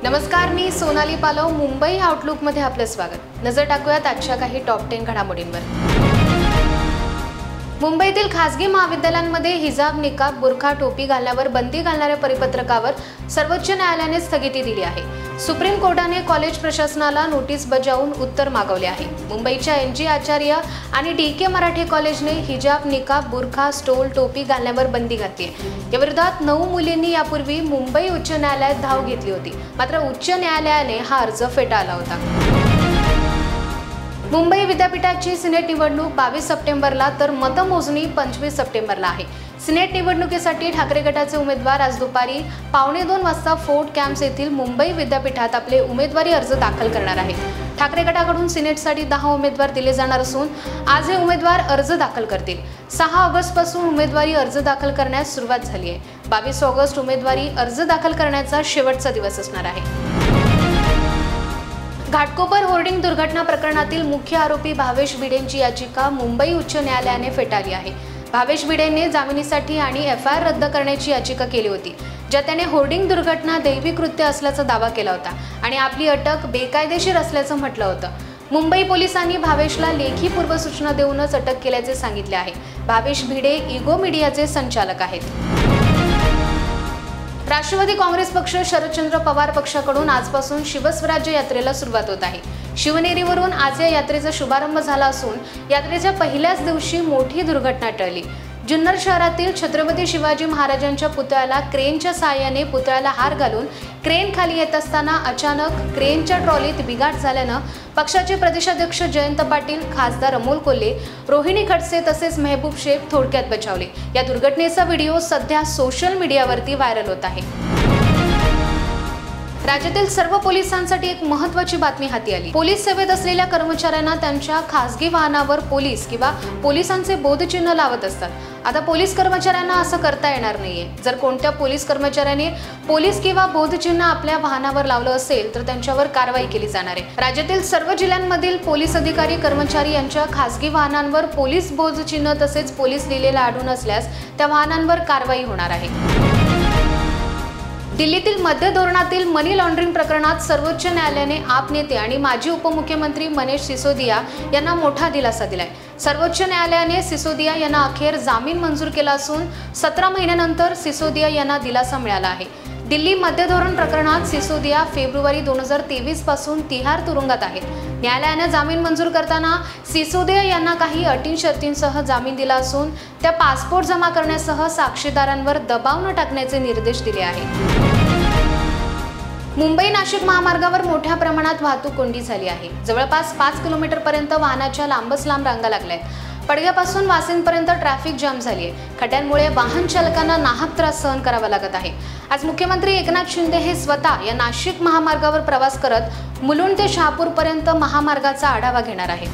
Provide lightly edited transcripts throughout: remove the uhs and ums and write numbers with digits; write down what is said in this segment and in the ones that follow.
नमस्कार, मी सोनाली पालव. मुंबई आउटलुकमध्ये आपलं स्वागत. नजर टाकूयात आजच्या काही टॉप 10 घडामोडींवर. मुंबईतील खासगी महाविद्यालयांमध्ये हिजाब, निकाब, बुरखा, टोपी घालण्यावर बंदी घालणाऱ्या परिपत्रकावर सर्वोच्च न्यायालयाने स्थगिती दिली आहे. सुप्रीम कोर्टाने कॉलेज प्रशासनाला नोटीस बजावून उत्तर मागवले आहे. मुंबईच्या NG आचार्य आणि DK मराठे कॉलेजने हिजाब, निकाब, बुरखा, स्टोल, टोपी घालण्यावर बंदी घातली आहे. या विरोधात 9 मुलींनी यापूर्वी मुंबई उच्च न्यायालयात धाव घेतली होती. मात्र उच्च न्यायालयाने हा अर्ज फेटाळला होता. मुंबई विद्यापीठाची सिनेट निवडणूक 22 सप्टेंबरला तर मतमोजणी 25 सप्टेंबरला आहे. सिनेट निवडणुकीसाठी ठाकरे गटाचे उमेदवार आज दुपारी 1:15 वाजता फोर्ट कॅम्प्स येथील मुंबई विद्यापीठात आपले उमेदवारी अर्ज दाखल करणार आहेत. ठाकरे गटाकडून सिनेटसाठी 10 उमेदवार दिले जाणार असून आज हे उमेदवार अर्ज दाखल करतील. 6 ऑगस्टपासून उमेदवारी अर्ज दाखल करण्यास सुरुवात झाली आहे. 22 ऑगस्ट उमेदवारी अर्ज दाखल करण्याचा शेवटचा दिवस असणार आहे. घाटकोपर होर्डिंग दुर्घटना प्रकरणातील मुख्य आरोपी भावेश भिडेंची याचिका मुंबई उच्च न्यायालयाने फेटाळली आहे. भावेश भिडेंने जामिनीसाठी आणि FIR रद्द करण्याची याचिका केली होती, ज्यात त्याने होर्डिंग दुर्घटना दैवी कृत्य असल्याचा दावा केला होता आणि आपली अटक बेकायदेशीर असल्याचं म्हटलं होतं. मुंबई पोलिसांनी भावेशला लेखी पूर्वसूचना देऊनच अटक केल्याचे सांगितले आहे. भावेश भिडे इगो मीडियाचे संचालक आहेत. राष्ट्रवादी काँग्रेस पक्ष शरदचंद्र पवार पक्षाकडून आजपासून शिवस्वराज्य यात्रेला सुरुवात होत आहे. शिवनेरीवरून आज या यात्रेचा शुभारंभ झाला असून यात्रेच्या पहिल्याच दिवशी मोठी दुर्घटना टळली. जुन्नर शहरातील छत्रपती शिवाजी महाराजांच्या पुतळ्याला क्रेनच्या साहाय्याने पुतळ्याला हार घालून क्रेन खाली येत असताना अचानक क्रेनच्या ट्रॉलीत बिघाड झाल्यानं पक्षाचे प्रदेशाध्यक्ष जयंत पाटील, खासदार अमोल कोल्हे, रोहिणी खडसे तसेच मेहबूब शेख थोडक्यात बचावले. या दुर्घटनेचा व्हिडिओ सध्या सोशल मीडियावरती व्हायरल होत आहे. राज्यातील सर्व पोलिसांसाठी एक महत्त्वाची बातमी हाती आली. पोलीस सेवेत असलेल्या कर्मचाऱ्यांना त्यांच्या खासगी वाहनावर पोलीस किंवा पोलिसांचे बोधचिन्ह लावत असतात. आता पोलीस कर्मचाऱ्यांना असं करता येणार नाहीये. जर कोणत्या पोलीस कर्मचाऱ्याने पोलीस किंवा बोधचिन्ह आपल्या वाहनावर लावलं असेल तर त्यांच्यावर कारवाई केली जाणार आहे. राज्यातील सर्व जिल्ह्यांमधील पोलीस अधिकारी कर्मचारी यांच्या खासगी वाहनांवर पोलीस बोधचिन्ह तसेच पोलीस लिहिलेलं आढळून असल्यास त्या वाहनांवर कारवाई होणार आहे. दिल्लीतील मध्य धोरणातील मनी लॉन्ड्रिंग प्रकरणात सर्वोच्च न्यायालयाने आप नेते आणि माजी उपमुख्यमंत्री मनीष सिसोदिया यांना मोठा दिलासा दिलाय. सर्वोच्च न्यायालयाने सिसोदिया यांना अखेर जामीन मंजूर केला असून 17 महिन्यानंतर सिसोदिया यांना दिलासा मिळाला आहे. दिल्ली मध्य धोरण प्रकरणात सिसोदिया फेब्रुवारी 2023 पासून तिहार तुरुंगात आहेत. न्यायालयाने जामीन मंजूर करताना सिसोदिया यांना काही अटी शर्तींसह जामीन दिला असून त्या पासपोर्ट जमा करण्यासह साक्षीदारांवर दबाव न टाकण्याचे निर्देश दिले आहेत. मुंबई नाशिक महामार्गावर मोठ्या प्रमाणात वाहतूक कोंडी झाली आहे. जवळपास 5 किलोमीटरपर्यंत वाहनाच्या लांबच लांब रांगा लागल्या आहेत. पडग्यापासून वासिंदपर्यंत ट्रॅफिक जाम झाली आहे. खड्ड्यांमुळे वाहन चालकांना नाहक त्रास सहन करावा लागत आहे. आज मुख्यमंत्री एकनाथ शिंदे हे स्वतः या नाशिक महामार्गावर प्रवास करत मुलुंड ते शहापूरपर्यंत महामार्गाचा आढावा घेणार आहे.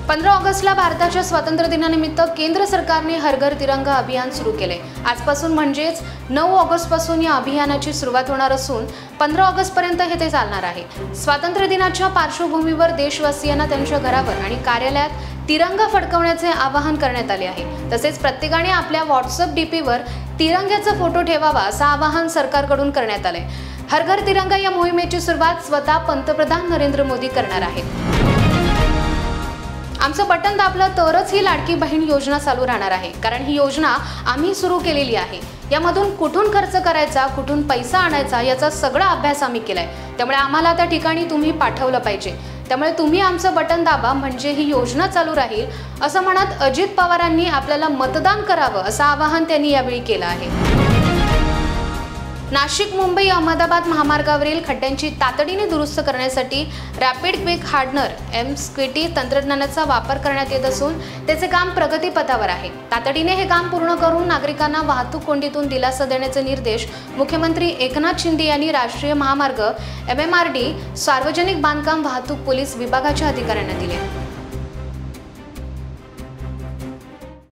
15 ऑगस्टला भारताच्या स्वातंत्र्य दिनानिमित्त केंद्र सरकारने हर घर तिरंगा अभियान सुरू केले. आजपासून म्हणजेच 9 ऑगस्टपासून या अभियानाची सुरुवात होणार असून 15 ऑगस्टपर्यंत हे चालणार आहे. स्वातंत्र्य दिनाच्या पार्श्वभूमीवर देशवासियांना त्यांच्या घरावर आणि कार्यालयात तिरंगा फडकवण्याचे आवाहन करण्यात आले आहे. तसेच प्रत्येकाने आपल्या WhatsApp DPवर तिरंग्याचा फोटो ठेवावा असं आवाहन सरकारकडून करण्यात आले. हर घर तिरंगा या मोहिमेची सुरुवात स्वतः पंतप्रधान नरेंद्र मोदी करणार आहेत. आमचं बटन दाबलं तरच ही लाडकी बहीण योजना चालू राहणार आहे, कारण ही योजना आम्ही सुरू केलेली आहे. यामधून कुठून खर्च करायचा, कुठून पैसा आणायचा याचा सगळा अभ्यास आम्ही केलाय. त्यामुळे आम्हाला त्या ठिकाणी तुम्ही पाठवलं पाहिजे. त्यामुळे तुम्ही आमचं बटन दाबा म्हणजे ही योजना चालू राहील असं म्हणत अजित पवारांनी आपल्याला मतदान करावं असं आवाहन त्यांनी यावेळी केलं आहे. नाशिक मुंबई अहमदाबाद महामार्गावरील खड्ड्यांची तातडीने दुरुस्त करण्यासाठी रॅपिड क्विक हार्डनर MSQT तंत्रज्ञानाचा वापर करण्यात येत असून त्याचे काम प्रगतीपथावर आहे. तातडीने हे काम पूर्ण करून नागरिकांना वाहतूक कोंडीतून दिलासा देण्याचे निर्देश मुख्यमंत्री एकनाथ शिंदे यांनी राष्ट्रीय महामार्ग MMRD सार्वजनिक बांधकाम वाहतूक पोलीस विभागाच्या अधिकाऱ्यांना दिले.